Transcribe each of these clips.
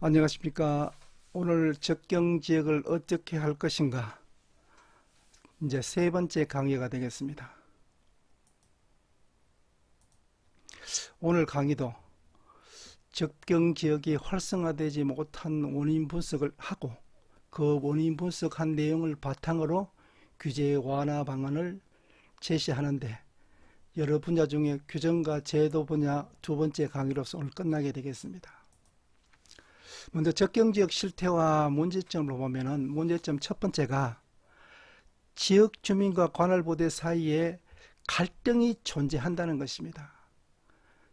안녕하십니까. 오늘 접경지역을 어떻게 할 것인가, 이제 세 번째 강의가 되겠습니다. 오늘 강의도 접경지역이 활성화되지 못한 원인 분석을 하고, 그 원인 분석한 내용을 바탕으로 규제 완화 방안을 제시하는데, 여러 분야 중에 규정과 제도 분야 두 번째 강의로서 오늘 끝나게 되겠습니다. 먼저 접경지역 실태와 문제점을 보면은, 문제점 첫 번째가 지역 주민과 관할부대 사이에 갈등이 존재한다는 것입니다.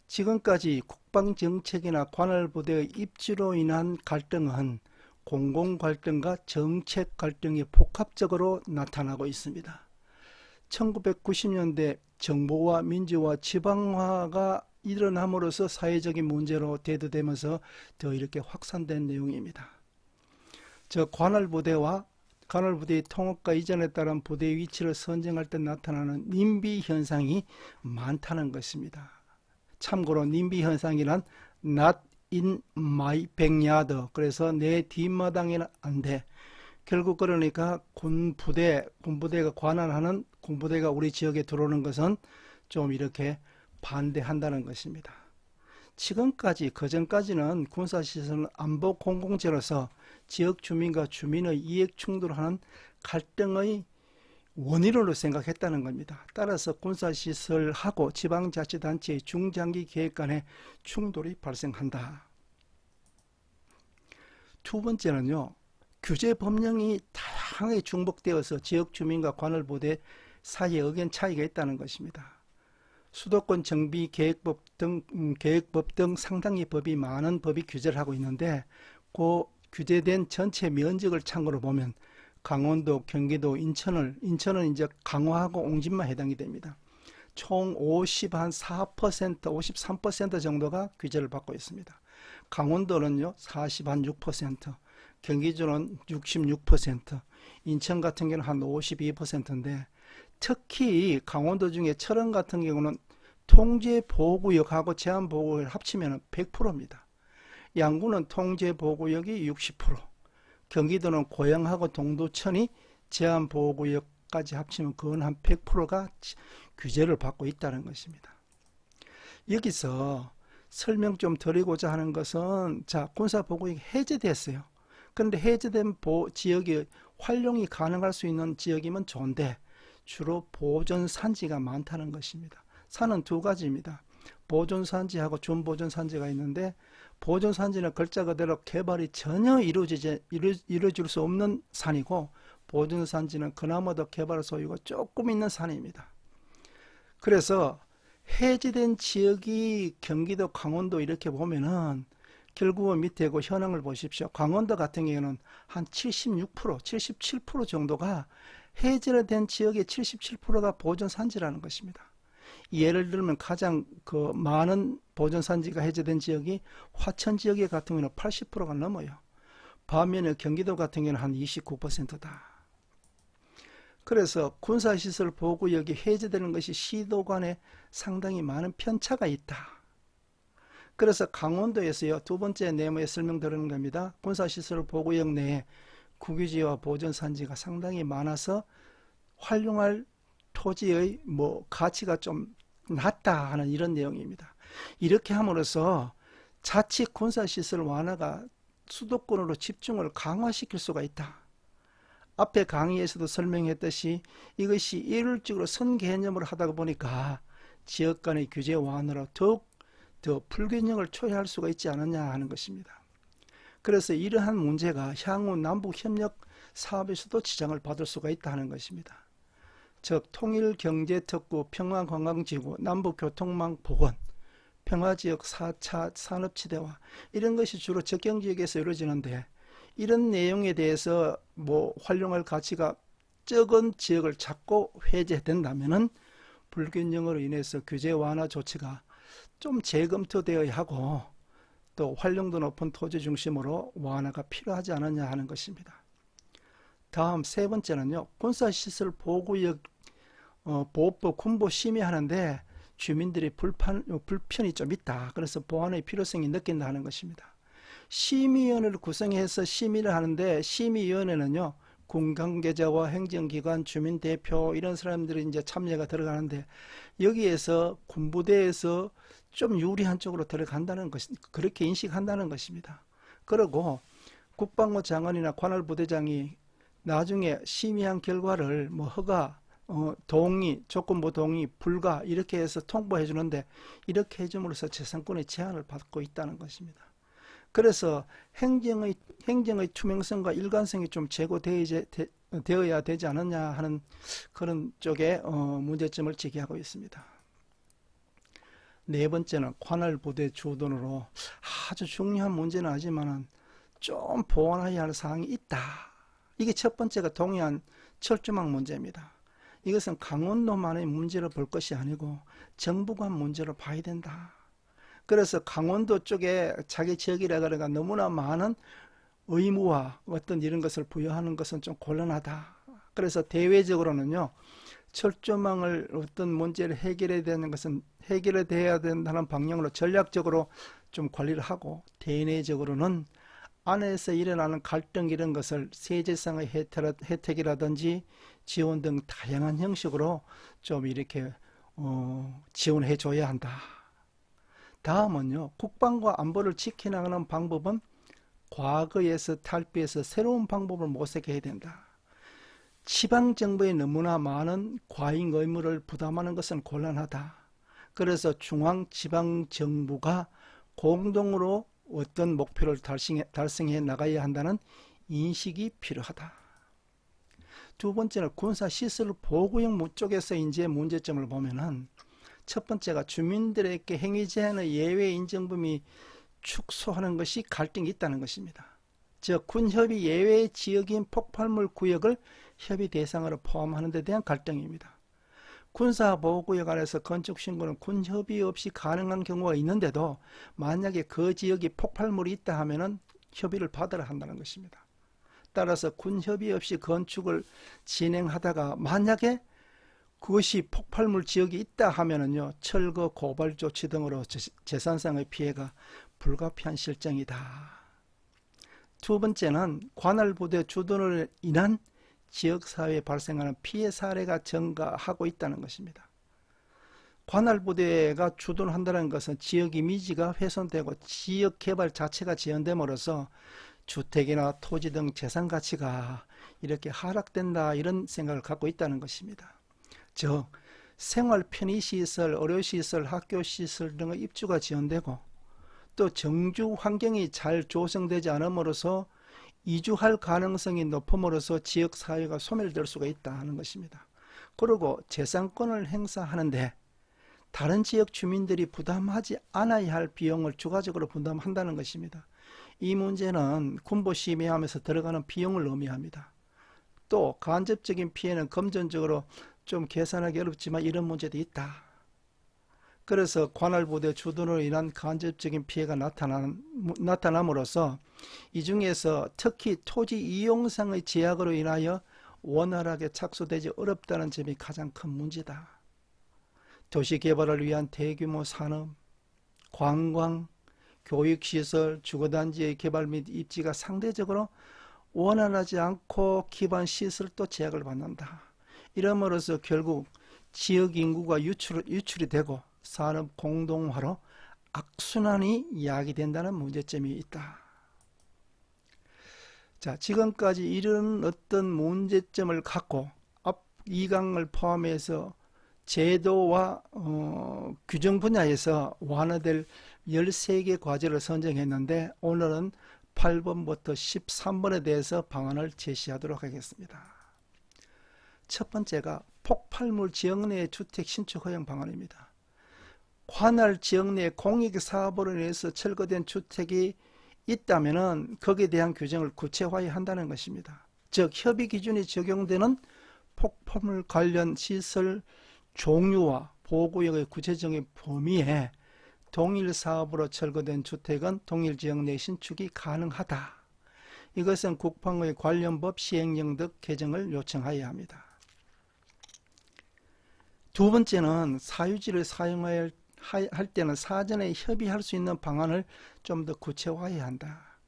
지금까지 국방정책이나 관할부대의 입지로 인한 갈등은 공공갈등과 정책 갈등이 복합적으로 나타나고 있습니다. 1990년대 정보화, 민주화, 지방화가 일어남으로써 사회적인 문제로 대두되면서 더 이렇게 확산된 내용입니다. 관할부대의 통합과 이전에 따른 부대 위치를 선정할 때 나타나는 님비 현상이 많다는 것입니다. 참고로 님비 현상이란 not in my backyard, 그래서 내 뒷마당에는 안 돼. 결국 그러니까 군부대가 관할하는 군부대가 우리 지역에 들어오는 것은 좀 이렇게 반대한다는 것입니다. 지금까지, 그전까지는 군사시설은 안보 공공재로서 지역 주민과 주민의 이익 충돌하는 갈등의 원인으로 생각했다는 겁니다. 따라서 군사시설하고 지방자치단체의 중장기 계획 간의 충돌이 발생한다. 두 번째는요, 규제 법령이 다양하게 중복되어서 지역 주민과 관할부대 사이에 의견 차이가 있다는 것입니다. 수도권 정비 계획법 등 상당히 법이 많은 법이 규제를 하고 있는데, 그 규제된 전체 면적을 참고로 보면 강원도, 경기도, 인천은 이제 강화하고 옹진만 해당이 됩니다. 총 54%, 53% 정도가 규제를 받고 있습니다. 강원도는요 46%, 경기도는 66%, 인천 같은 경우는 한 52%인데, 특히 강원도 중에 철원 같은 경우는 통제보호구역하고 제한보호구역을 합치면 100%입니다. 양구는 통제보호구역이 60%, 경기도는 고양하고 동두천이 제한보호구역까지 합치면 그건 한 100%가 규제를 받고 있다는 것입니다. 여기서 설명 좀 드리고자 하는 것은, 자, 군사보호구역이 해제됐어요. 그런데 해제된 지역이 활용이 가능할 수 있는 지역이면 좋은데, 주로 보존산지가 많다는 것입니다. 산은 두 가지입니다. 보존산지하고 준보존산지가 있는데, 보존산지는 글자 그대로 개발이 전혀 이루어질 수 없는 산이고, 보존산지는 그나마도 개발 소유가 조금 있는 산입니다. 그래서 해제된 지역이 경기도, 강원도 이렇게 보면은 결국은 밑에 그 현황을 보십시오. 강원도 같은 경우는 한 76%, 77% 정도가 해제된 지역의 77%가 보존산지라는 것입니다. 예를 들면 가장 많은 보존산지가 해제된 지역이 화천 지역 같은 경우는 80%가 넘어요. 반면에 경기도 같은 경우는 한 29%다. 그래서 군사시설 보호구역이 해제되는 것이 시도 간에 상당히 많은 편차가 있다. 그래서 강원도에서요, 두 번째 네모에 설명드리는 겁니다. 군사시설 보호구역 내에 국유지와 보존산지가 상당히 많아서 활용할 토지의 가치가 좀 낮다 하는 이런 내용입니다. 이렇게 함으로써 자칫 군사시설 완화가 수도권으로 집중을 강화시킬 수가 있다. 앞에 강의에서도 설명했듯이 이것이 일률적으로 선 개념으로 하다 보니까 지역 간의 규제 완화로 더욱 더 불균형을 초래할 수가 있지 않느냐 하는 것입니다. 그래서 이러한 문제가 향후 남북협력 사업에서도 지장을 받을 수가 있다 하는 것입니다. 즉, 통일경제특구, 평화관광지구, 남북교통망 복원, 평화지역 4차 산업지대화, 이런 것이 주로 접경지역에서 이루어지는데, 이런 내용에 대해서 활용할 가치가 적은 지역을 자꾸 해제된다면은 불균형으로 인해서 규제 완화 조치가 좀 재검토되어야 하고, 또 활용도 높은 토지 중심으로 완화가 필요하지 않느냐 하는 것입니다. 다음 세 번째는요, 군사시설 보호구역 보호법 군보 심의하는데 주민들이 불편이 좀 있다. 그래서 보완의 필요성이 느낀다 하는 것입니다. 심의위원회를 구성해서 심의를 하는데, 심의위원회는요, 군관계자와 행정기관, 주민대표 이런 사람들이 이제 참여가 들어가는데, 여기에서 군부대에서 좀 유리한 쪽으로 들어간다는 것, 그렇게 인식한다는 것입니다. 그리고 국방부 장관이나 관할부대장이 나중에 심의한 결과를 뭐 허가, 동의, 조건부 동의, 불가 이렇게 해서 통보해 주는데, 이렇게 해줌으로써 재산권의 제한을 받고 있다는 것입니다. 그래서 행정의 투명성과 일관성이 좀 제고되어야 되지 않느냐 하는 그런 쪽에 문제점을 제기하고 있습니다. 네 번째는 관할부대 주둔으로 아주 중요한 문제는 아니지만 좀 보완해야 할 사항이 있다. 이게 첫 번째가 동해안 철조망 문제입니다. 이것은 강원도만의 문제로 볼 것이 아니고 정부 간 문제로 봐야 된다. 그래서 강원도 쪽에 자기 지역이라 그래가 너무나 많은 의무와 어떤 이런 것을 부여하는 것은 좀 곤란하다. 그래서 대외적으로는요, 철조망을 어떤 문제를 해결해야 되는 것은 해결돼야 된다는 방향으로 전략적으로 좀 관리를 하고, 대내적으로는 안에서 일어나는 갈등 이런 것을 세제상의 혜택이라든지 지원 등 다양한 형식으로 좀 이렇게 지원해 줘야 한다. 다음은요, 국방과 안보를 지켜나가는 방법은 과거에서 탈피해서 새로운 방법을 모색해야 해야 된다. 지방정부에 너무나 많은 과잉 의무를 부담하는 것은 곤란하다. 그래서 중앙지방정부가 공동으로 어떤 목표를 달성해 나가야 한다는 인식이 필요하다. 두 번째는 군사시설 보호구역 쪽에서 이제 문제점을 보면은, 첫 번째가 주민들에게 행위 제한의 예외 인정 범위 축소하는 것이 갈등이 있다는 것입니다. 즉 군협의 예외 지역인 폭발물 구역을 협의 대상으로 포함하는 데 대한 갈등입니다. 군사보호구역 안에서 건축신고는 군협의 없이 가능한 경우가 있는데도 만약에 그 지역이 폭발물이 있다 하면은 협의를 받아야 한다는 것입니다. 따라서 군협의 없이 건축을 진행하다가 만약에 그것이 폭발물 지역이 있다 하면은요, 철거 고발 조치 등으로 재산상의 피해가 불가피한 실정이다. 두 번째는 관할부대 주둔으로 인한 지역사회에 발생하는 피해 사례가 증가하고 있다는 것입니다. 관할부대가 주둔한다는 것은 지역 이미지가 훼손되고 지역 개발 자체가 지연됨으로써 주택이나 토지 등 재산 가치가 이렇게 하락된다, 이런 생각을 갖고 있다는 것입니다. 즉 생활 편의시설, 의료시설, 학교시설 등의 입주가 지연되고 또 정주 환경이 잘 조성되지 않음으로써 이주할 가능성이 높음으로써 지역사회가 소멸될 수가 있다 하는 것입니다. 그리고 재산권을 행사하는데 다른 지역 주민들이 부담하지 않아야 할 비용을 추가적으로 분담한다는 것입니다. 이 문제는 군부 심의하면서 들어가는 비용을 의미합니다. 또 간접적인 피해는 금전적으로 좀 계산하기 어렵지만 이런 문제도 있다. 그래서 관할부대 주둔으로 인한 간접적인 피해가 나타남으로써 이 중에서 특히 토지 이용상의 제약으로 인하여 원활하게 착수되지 어렵다는 점이 가장 큰 문제다. 도시개발을 위한 대규모 산업, 관광, 교육시설, 주거단지의 개발 및 입지가 상대적으로 원활하지 않고 기반 시설도 제약을 받는다. 이러므로써 결국 지역 인구가 유출이 되고 산업 공동화로 악순환이 야기된다는 문제점이 있다. 자, 지금까지 이런 어떤 문제점을 갖고 앞 2강을 포함해서 제도와 규정 분야에서 완화될 13개 과제를 선정했는데, 오늘은 8번부터 13번에 대해서 방안을 제시하도록 하겠습니다. 첫 번째가 폭발물 지역 내 주택 신축 허용 방안입니다. 관할 지역 내 공익사업으로 인해서 철거된 주택이 있다면 거기에 대한 규정을 구체화한다는 것입니다. 즉 협의 기준이 적용되는 폭발물 관련 시설 종류와 보호구역의 구체적인 범위에 동일 사업으로 철거된 주택은 동일 지역 내 신축이 가능하다. 이것은 국방의 관련 법 시행령 등 개정을 요청하여야 합니다. 두 번째는 사유지를 사용할 때는 사전에 협의할 수 있는 방안을 좀 더 구체화해야 한다.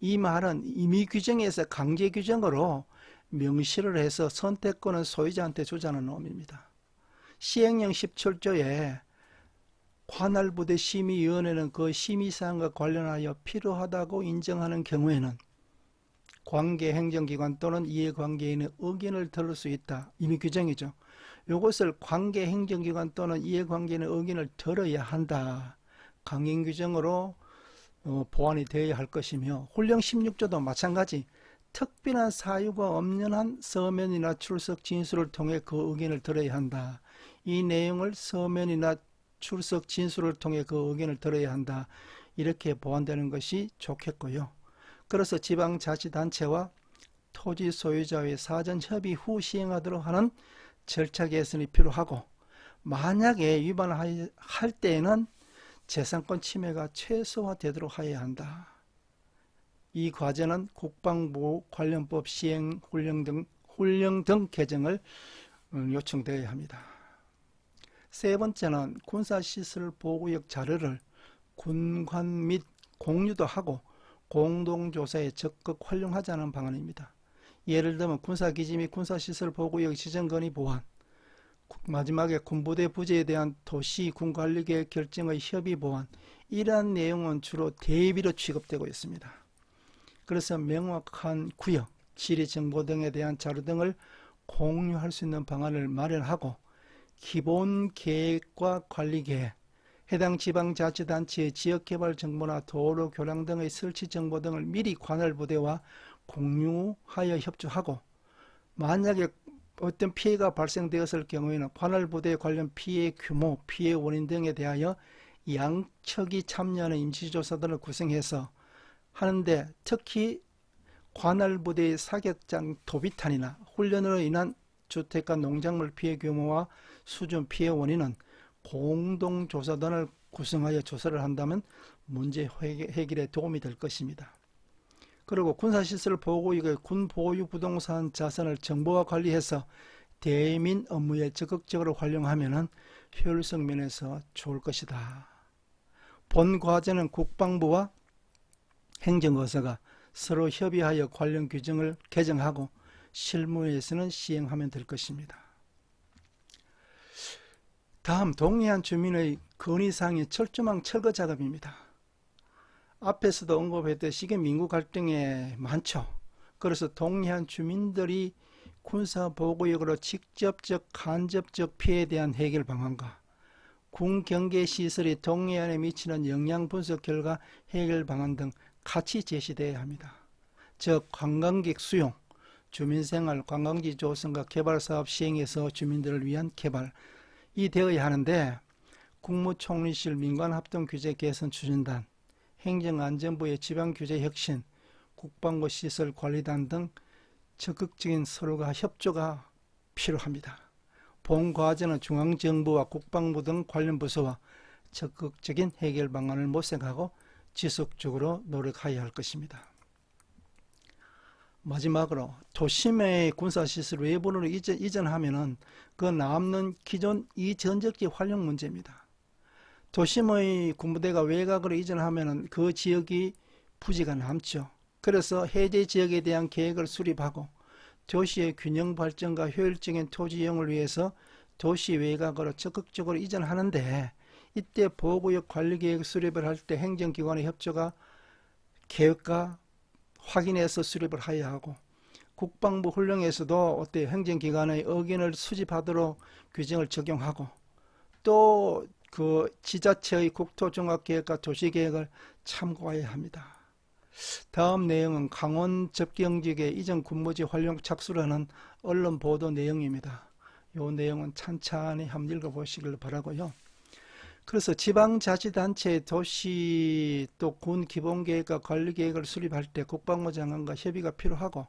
이 말은 임의 규정에서 강제 규정으로 명시를 해서 선택권은 소유자한테 주자는 의미입니다. 시행령 17조에 관할부대 심의위원회는 그 심의사항과 관련하여 필요하다고 인정하는 경우에는 관계행정기관 또는 이해관계인의 의견을 들을 수 있다. 임의 규정이죠. 이것을 관계행정기관 또는 이해관계인의 의견을 들어야 한다. 강행규정으로 보완이 되어야 할 것이며, 훈령 16조도 마찬가지 특별한 사유가 없는 한 서면이나 출석 진술을 통해 그 의견을 들어야 한다. 이 내용을 서면이나 출석 진술을 통해 그 의견을 들어야 한다. 이렇게 보완되는 것이 좋겠고요. 그래서 지방자치단체와 토지 소유자의 사전 협의 후 시행하도록 하는 절차 개선이 필요하고, 만약에 위반할 때에는 재산권 침해가 최소화되도록 해야 한다. 이 과제는 국방부 관련법 시행 훈령 등 개정을 요청되어야 합니다. 세 번째는 군사시설 보호구역 자료를 군관 및 공유도 하고 공동조사에 적극 활용하자는 방안입니다. 예를 들면 군사기지 및 군사시설 보호구역 지정 건의 보완, 마지막에 군부대 부재에 대한 도시 군관리계획 결정의 협의 보완, 이러한 내용은 주로 대비로 취급되고 있습니다. 그래서 명확한 구역, 지리정보 등에 대한 자료 등을 공유할 수 있는 방안을 마련하고, 기본 계획과 관리 계획, 해당 지방자치단체의 지역개발 정보나 도로, 교량 등의 설치 정보 등을 미리 관할부대와 공유하여 협조하고, 만약에 어떤 피해가 발생되었을 경우에는 관할부대 관련 피해 규모, 피해 원인 등에 대하여 양측이 참여하는 임시조사 등을 구성해서 하는데, 특히 관할부대의 사격장 도비탄이나 훈련으로 인한 주택과 농작물 피해 규모와 수준, 피해 원인은 공동조사단을 구성하여 조사를 한다면 문제 해결에 도움이 될 것입니다. 그리고 군사시설 보호구역의 군보유 부동산 자산을 정보화 관리해서 대민 업무에 적극적으로 활용하면 효율성 면에서 좋을 것이다. 본 과제는 국방부와 행정거서가 서로 협의하여 관련 규정을 개정하고 실무에서는 시행하면 될 것입니다. 다음, 동해안 주민의 건의사항의 철조망 철거 작업입니다. 앞에서도 언급했듯이 이게 민구 갈등에 많죠. 그래서 동해안 주민들이 군사보호구역으로 직접적, 간접적 피해에 대한 해결 방안과 군 경계시설이 동해안에 미치는 영향 분석 결과 해결 방안 등 같이 제시되어야 합니다. 즉, 관광객 수용, 주민생활, 관광지 조성과 개발사업 시행에서 주민들을 위한 개발이 되어야 하는데, 국무총리실 민관합동규제 개선 추진단, 행정안전부의 지방규제혁신, 국방부 시설관리단 등 적극적인 서로가 협조가 필요합니다. 본 과제는 중앙정부와 국방부 등 관련 부서와 적극적인 해결 방안을 모색하고 지속적으로 노력해야 할 것입니다. 마지막으로 도심의 군사시설 외부로 이전하면 그 남는 기존 이전적지 활용 문제입니다. 도심의 군부대가 외곽으로 이전하면 그 지역이 부지가 남죠. 그래서 해제 지역에 대한 계획을 수립하고 도시의 균형 발전과 효율적인 토지 이용을 위해서 도시 외곽으로 적극적으로 이전하는데, 이때 보호구역 관리계획 수립을 할 때 행정기관의 협조가 계획과 확인해서 수립을 해야 하고, 국방부 훈령에서도 행정기관의 의견을 수집하도록 규정을 적용하고, 또 그 지자체의 국토종합계획과 도시계획을 참고해야 합니다. 다음 내용은 강원 접경지역의 이전 군무지 활용 착수라는 언론 보도 내용입니다. 이 내용은 찬찬히 한번 읽어보시길 바라고요. 그래서 지방자치단체의 도시 또 군 기본계획과 관리계획을 수립할 때 국방부 장관과 협의가 필요하고,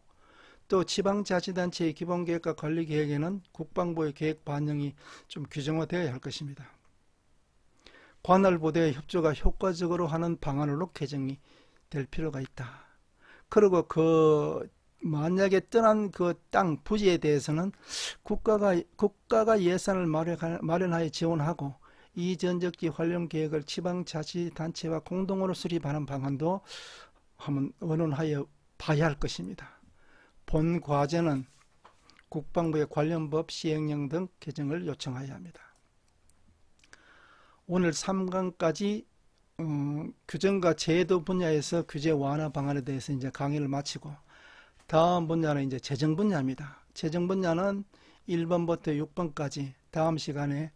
또 지방자치단체의 기본계획과 관리계획에는 국방부의 계획 반영이 좀 규정화되어야 할 것입니다. 관할부대의 협조가 효과적으로 하는 방안으로 개정이 될 필요가 있다. 그리고 만약에 떠난 그 땅 부지에 대해서는 국가가 예산을 마련하여 지원하고 이전적지 활용 계획을 지방자치단체와 공동으로 수립하는 방안도 한번 의논하여 봐야 할 것입니다. 본 과제는 국방부의 관련 법 시행령 등 개정을 요청해야 합니다. 오늘 3강까지 규정과 제도 분야에서 규제 완화 방안에 대해서 이제 강의를 마치고, 다음 분야는 이제 재정 분야입니다. 재정 분야는 1번부터 6번까지 다음 시간에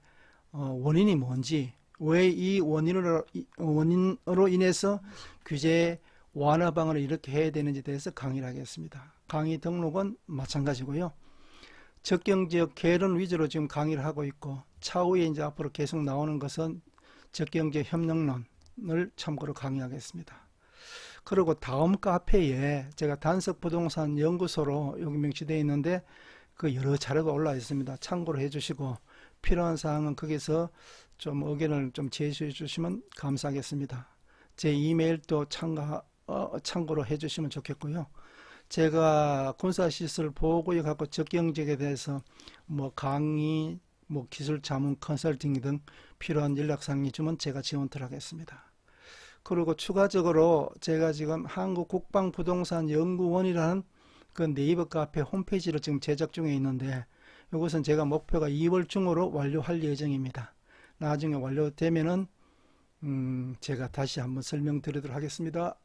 원인이 뭔지, 왜 이 원인으로 인해서 규제 완화 방안을 이렇게 해야 되는지에 대해서 강의를 하겠습니다. 강의 등록은 마찬가지고요. 적경지역 개론 위주로 지금 강의를 하고 있고, 차후에 이제 앞으로 계속 나오는 것은 적경지역 협력론을 참고로 강의하겠습니다. 그리고 다음 카페에 제가 단석부동산 연구소로 여기 명시되어 있는데 그 여러 자료가 올라 있습니다. 참고로 해주시고, 필요한 사항은 거기서 좀 의견을 좀 제시해 주시면 감사하겠습니다. 제 이메일도 참고로 해주시면 좋겠고요. 제가 군사시설 보호구역 하고 적경지역에 대해서 뭐 강의, 뭐 기술 자문 컨설팅 등 필요한 연락사항이 주면 제가 지원을 하겠습니다. 그리고 추가적으로 제가 지금 한국국방부동산연구원이라는 그 네이버 카페 홈페이지를 지금 제작 중에 있는데, 이것은 제가 목표가 2월 중으로 완료할 예정입니다. 나중에 완료되면은 제가 다시 한번 설명드리도록 하겠습니다.